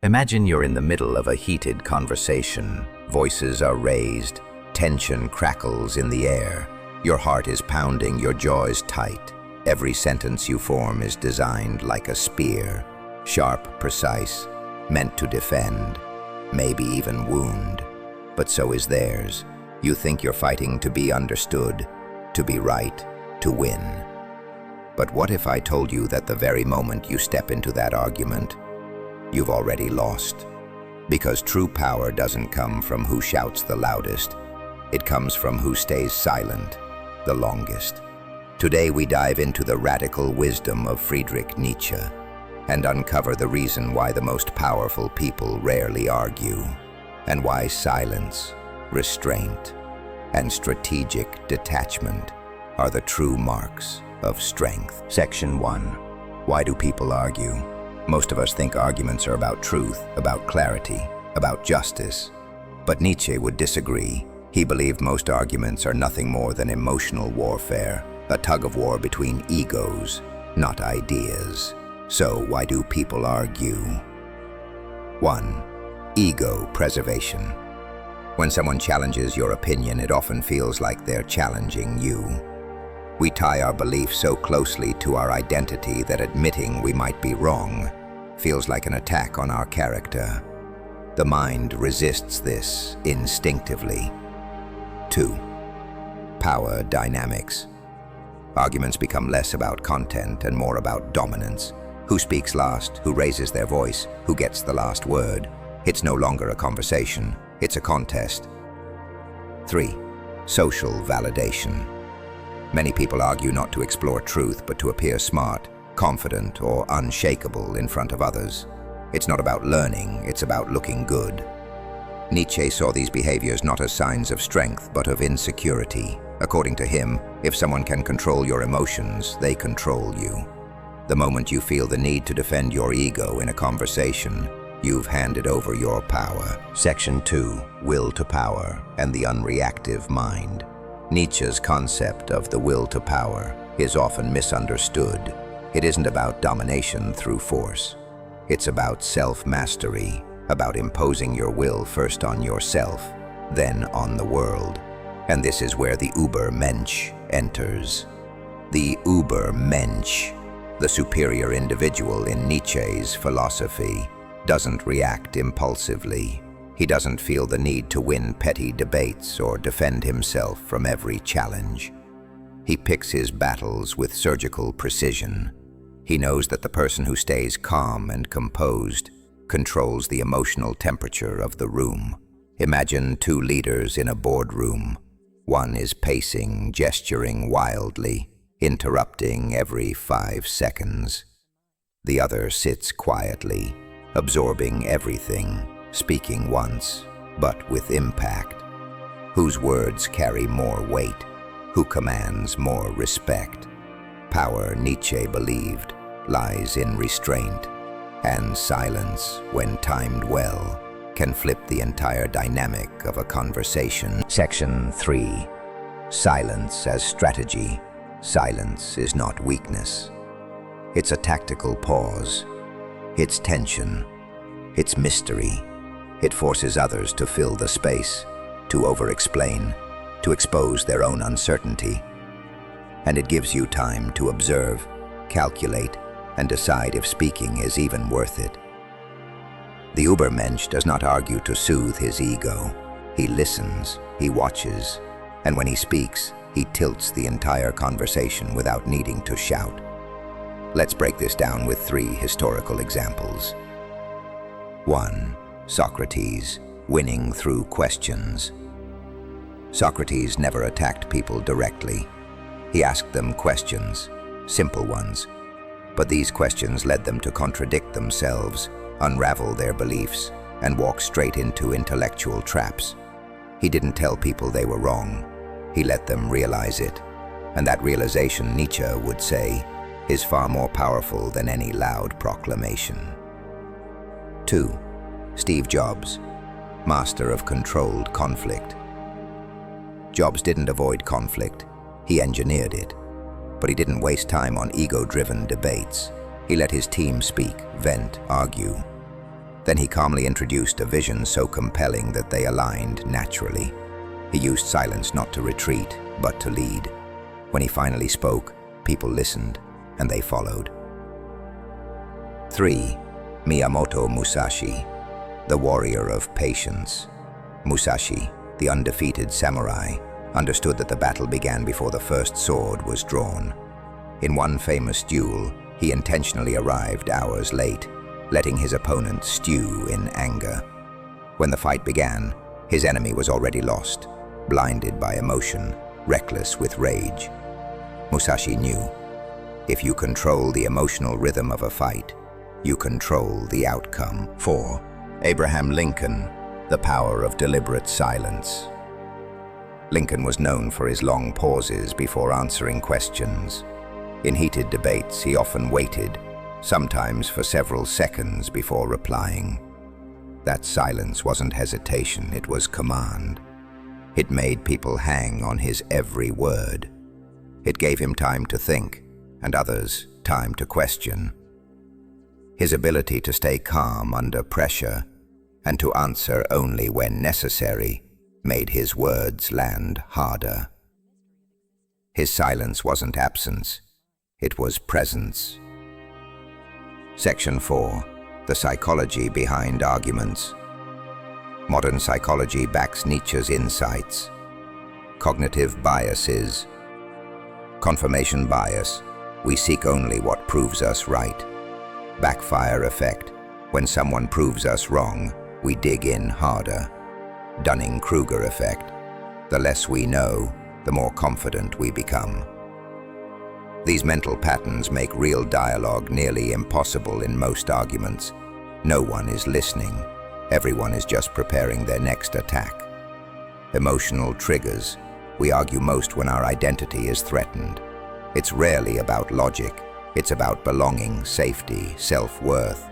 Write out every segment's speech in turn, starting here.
Imagine you're in the middle of a heated conversation. Voices are raised, tension crackles in the air. Your heart is pounding, your jaws tight. Every sentence you form is designed like a spear, sharp, precise, meant to defend, maybe even wound. But so is theirs. You think you're fighting to be understood, to be right, to win. But what if I told you that the very moment you step into that argument, you've already lost? Because true power doesn't come from who shouts the loudest. It comes from who stays silent the longest. Today we dive into the radical wisdom of Friedrich Nietzsche and uncover the reason why the most powerful people rarely argue, and why silence, restraint, and strategic detachment are the true marks of strength. Section 1. Why do people argue? Most of us think arguments are about truth, about clarity, about justice. But Nietzsche would disagree. He believed most arguments are nothing more than emotional warfare, a tug-of-war between egos, not ideas. So why do people argue? 1. Ego preservation. When someone challenges your opinion, it often feels like they're challenging you. We tie our beliefs so closely to our identity that admitting we might be wrong feels like an attack on our character. The mind resists this instinctively. 2. Power dynamics. Arguments become less about content and more about dominance. Who speaks last, who raises their voice, who gets the last word. It's no longer a conversation, it's a contest. 3. Social validation. Many people argue not to explore truth, but to appear smart, confident, or unshakable in front of others. It's not about learning, it's about looking good. Nietzsche saw these behaviors not as signs of strength, but of insecurity. According to him, if someone can control your emotions, they control you. The moment you feel the need to defend your ego in a conversation, you've handed over your power. Section 2. Will to power and the unreactive mind. Nietzsche's concept of the will to power is often misunderstood. It isn't about domination through force. It's about self-mastery, about imposing your will first on yourself, then on the world. And this is where the Übermensch enters. The Übermensch, the superior individual in Nietzsche's philosophy, doesn't react impulsively. He doesn't feel the need to win petty debates or defend himself from every challenge. He picks his battles with surgical precision. He knows that the person who stays calm and composed controls the emotional temperature of the room. Imagine two leaders in a boardroom. One is pacing, gesturing wildly, interrupting every 5 seconds. The other sits quietly, absorbing everything, speaking once, but with impact. Whose words carry more weight? Who commands more respect? Power, Nietzsche believed, lies in restraint, and silence, when timed well, can flip the entire dynamic of a conversation. Section 3. Silence as strategy. Silence is not weakness. It's a tactical pause. It's tension. It's mystery. It forces others to fill the space, to over-explain, to expose their own uncertainty. And it gives you time to observe, calculate, and decide if speaking is even worth it. The Übermensch does not argue to soothe his ego. He listens, he watches, and when he speaks, he tilts the entire conversation without needing to shout. Let's break this down with 3 historical examples. 1. Socrates, winning through questions. Socrates never attacked people directly. He asked them questions, simple ones. But these questions led them to contradict themselves, unravel their beliefs, and walk straight into intellectual traps. He didn't tell people they were wrong. He let them realize it. And that realization, Nietzsche would say, is far more powerful than any loud proclamation. 2. Steve Jobs, master of controlled conflict. Jobs didn't avoid conflict. He engineered it. But he didn't waste time on ego-driven debates. He let his team speak, vent, argue. Then he calmly introduced a vision so compelling that they aligned naturally. He used silence not to retreat, but to lead. When he finally spoke, people listened, and they followed. 3. Miyamoto Musashi, the warrior of patience. Musashi, the undefeated samurai, understood that the battle began before the first sword was drawn. In one famous duel, he intentionally arrived hours late, letting his opponent stew in anger. When the fight began, his enemy was already lost, blinded by emotion, reckless with rage. Musashi knew, if you control the emotional rhythm of a fight, you control the outcome. 4. Abraham Lincoln, the power of deliberate silence. Lincoln was known for his long pauses before answering questions. In heated debates, he often waited, sometimes for several seconds before replying. That silence wasn't hesitation, it was command. It made people hang on his every word. It gave him time to think, and others time to question. His ability to stay calm under pressure and to answer only when necessary made his words land harder. His silence wasn't absence, it was presence. Section 4. The psychology behind arguments. Modern psychology backs Nietzsche's insights. Cognitive biases. Confirmation bias. We seek only what proves us right. Backfire effect. When someone proves us wrong, we dig in harder. Dunning-Kruger effect. The less we know, the more confident we become. These mental patterns make real dialogue nearly impossible in most arguments. No one is listening. Everyone is just preparing their next attack. Emotional triggers. We argue most when our identity is threatened. It's rarely about logic. It's about belonging, safety, self-worth.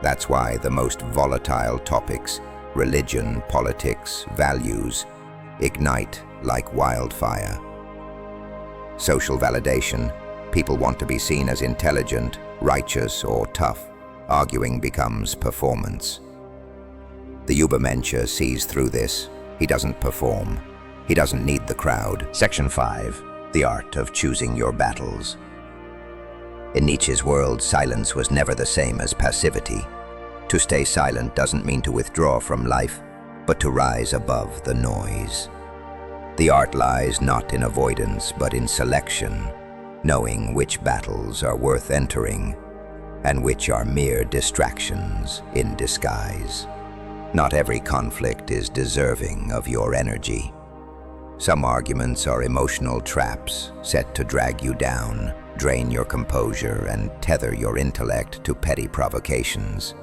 That's why the most volatile topics, religion, politics, values, ignite like wildfire. Social validation. People want to be seen as intelligent, righteous, or tough. Arguing becomes performance. The Übermensch sees through this. He doesn't perform. He doesn't need the crowd. Section 5. The art of choosing your battles. In Nietzsche's world, silence was never the same as passivity. To stay silent doesn't mean to withdraw from life, but to rise above the noise. The art lies not in avoidance, but in selection, knowing which battles are worth entering and which are mere distractions in disguise. Not every conflict is deserving of your energy. Some arguments are emotional traps set to drag you down, drain your composure, and tether your intellect to petty provocations.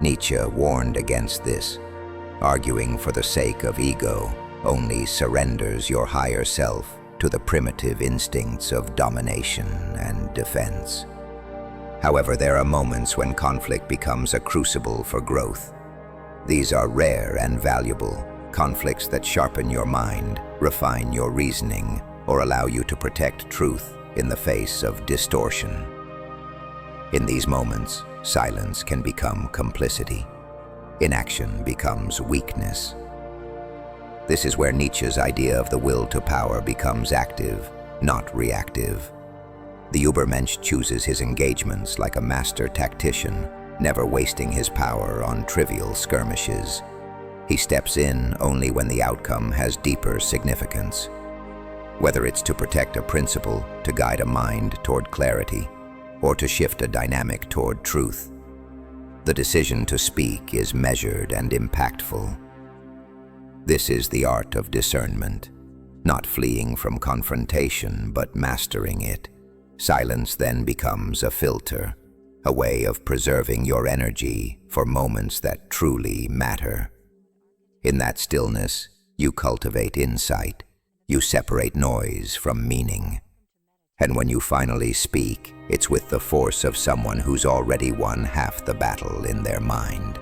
Nietzsche warned against this. Arguing for the sake of ego only surrenders your higher self to the primitive instincts of domination and defense. However, there are moments when conflict becomes a crucible for growth. These are rare and valuable, conflicts that sharpen your mind, refine your reasoning, or allow you to protect truth in the face of distortion. In these moments, silence can become complicity. Inaction becomes weakness. This is where Nietzsche's idea of the will to power becomes active, not reactive. The Übermensch chooses his engagements like a master tactician, never wasting his power on trivial skirmishes. He steps in only when the outcome has deeper significance. Whether it's to protect a principle, to guide a mind toward clarity, or to shift a dynamic toward truth, the decision to speak is measured and impactful. This is the art of discernment, not fleeing from confrontation, but mastering it. Silence then becomes a filter, a way of preserving your energy for moments that truly matter. In that stillness, you cultivate insight. You separate noise from meaning. And when you finally speak, it's with the force of someone who's already won half the battle in their mind.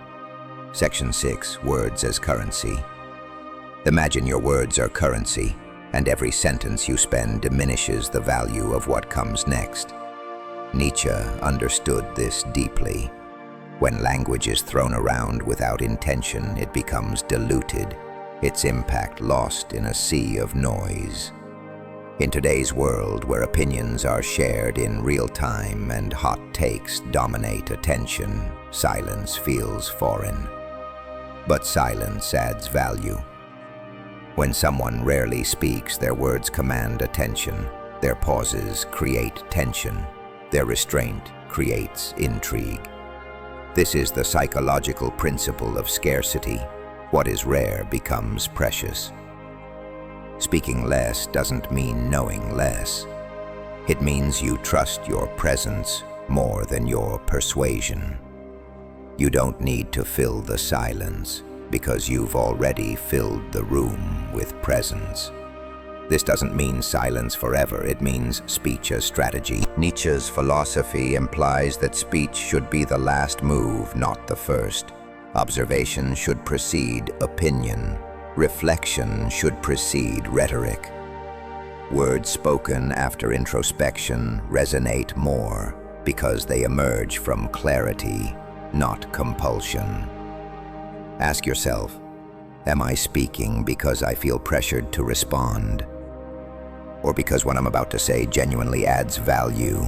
Section 6. Words as currency. Imagine your words are currency, and every sentence you spend diminishes the value of what comes next. Nietzsche understood this deeply. When language is thrown around without intention, it becomes diluted, its impact lost in a sea of noise. In today's world, where opinions are shared in real time and hot takes dominate attention, silence feels foreign. But silence adds value. When someone rarely speaks, their words command attention. Their pauses create tension. Their restraint creates intrigue. This is the psychological principle of scarcity. What is rare becomes precious. Speaking less doesn't mean knowing less. It means you trust your presence more than your persuasion. You don't need to fill the silence because you've already filled the room with presence. This doesn't mean silence forever, it means speech as strategy. Nietzsche's philosophy implies that speech should be the last move, not the first. Observation should precede opinion. Reflection should precede rhetoric. Words spoken after introspection resonate more because they emerge from clarity, not compulsion. Ask yourself, am I speaking because I feel pressured to respond? Or because what I'm about to say genuinely adds value?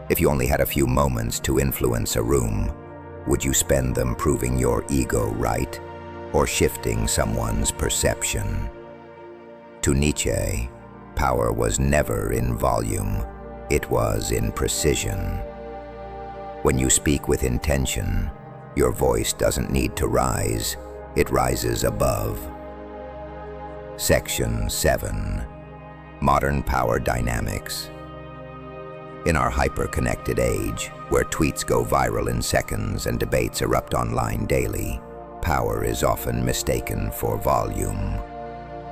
If you only had a few moments to influence a room, would you spend them proving your ego right, or shifting someone's perception? To Nietzsche, power was never in volume, it was in precision. When you speak with intention, your voice doesn't need to rise, it rises above. Section 7. Modern Power Dynamics. In our hyper-connected age, where tweets go viral in seconds and debates erupt online daily, power is often mistaken for volume.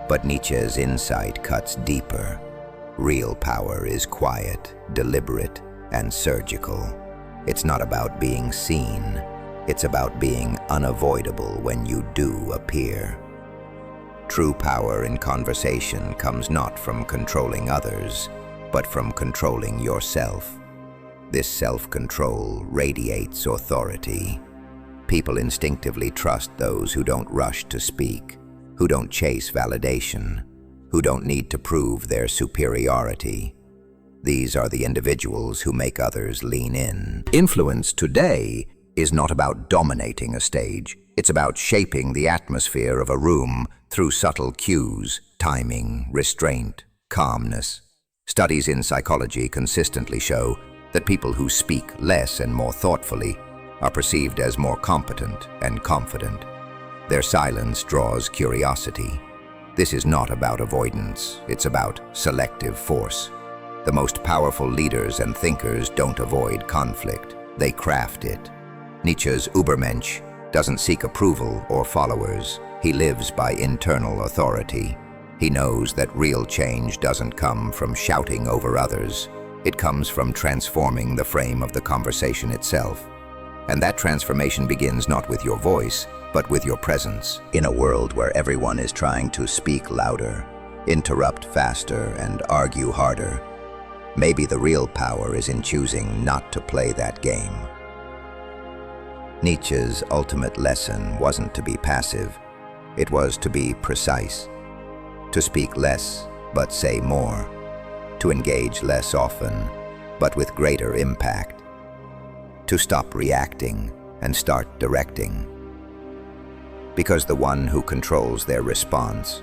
But Nietzsche's insight cuts deeper. Real power is quiet, deliberate, and surgical. It's not about being seen. It's about being unavoidable when you do appear. True power in conversation comes not from controlling others, but from controlling yourself. This self-control radiates authority. People instinctively trust those who don't rush to speak, who don't chase validation, who don't need to prove their superiority. These are the individuals who make others lean in. Influence today is not about dominating a stage. It's about shaping the atmosphere of a room through subtle cues, timing, restraint, calmness. Studies in psychology consistently show that people who speak less and more thoughtfully are perceived as more competent and confident. Their silence draws curiosity. This is not about avoidance, it's about selective force. The most powerful leaders and thinkers don't avoid conflict, they craft it. Nietzsche's Übermensch doesn't seek approval or followers. He lives by internal authority. He knows that real change doesn't come from shouting over others. It comes from transforming the frame of the conversation itself. And that transformation begins not with your voice, but with your presence. In a world where everyone is trying to speak louder, interrupt faster, and argue harder, maybe the real power is in choosing not to play that game. Nietzsche's ultimate lesson wasn't to be passive, it was to be precise. To speak less, but say more. To engage less often, but with greater impact. To stop reacting and start directing. Because the one who controls their response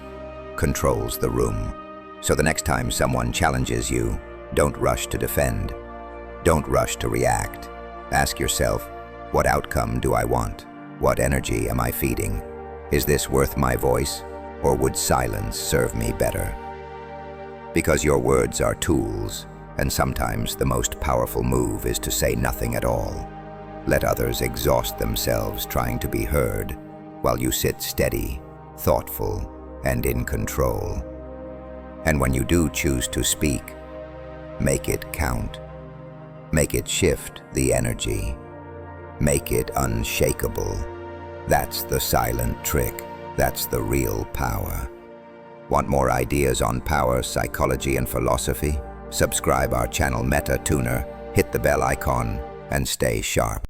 controls the room. So the next time someone challenges you, don't rush to defend. Don't rush to react. Ask yourself, what outcome do I want? What energy am I feeding? Is this worth my voice, or would silence serve me better? Because your words are tools, and sometimes the most powerful move is to say nothing at all. Let others exhaust themselves trying to be heard, while you sit steady, thoughtful, and in control. And when you do choose to speak, make it count. Make it shift the energy. Make it unshakable. That's the silent trick. That's the real power. Want more ideas on power, psychology, and philosophy? Subscribe our channel Meta Tuner, hit the bell icon, and stay sharp.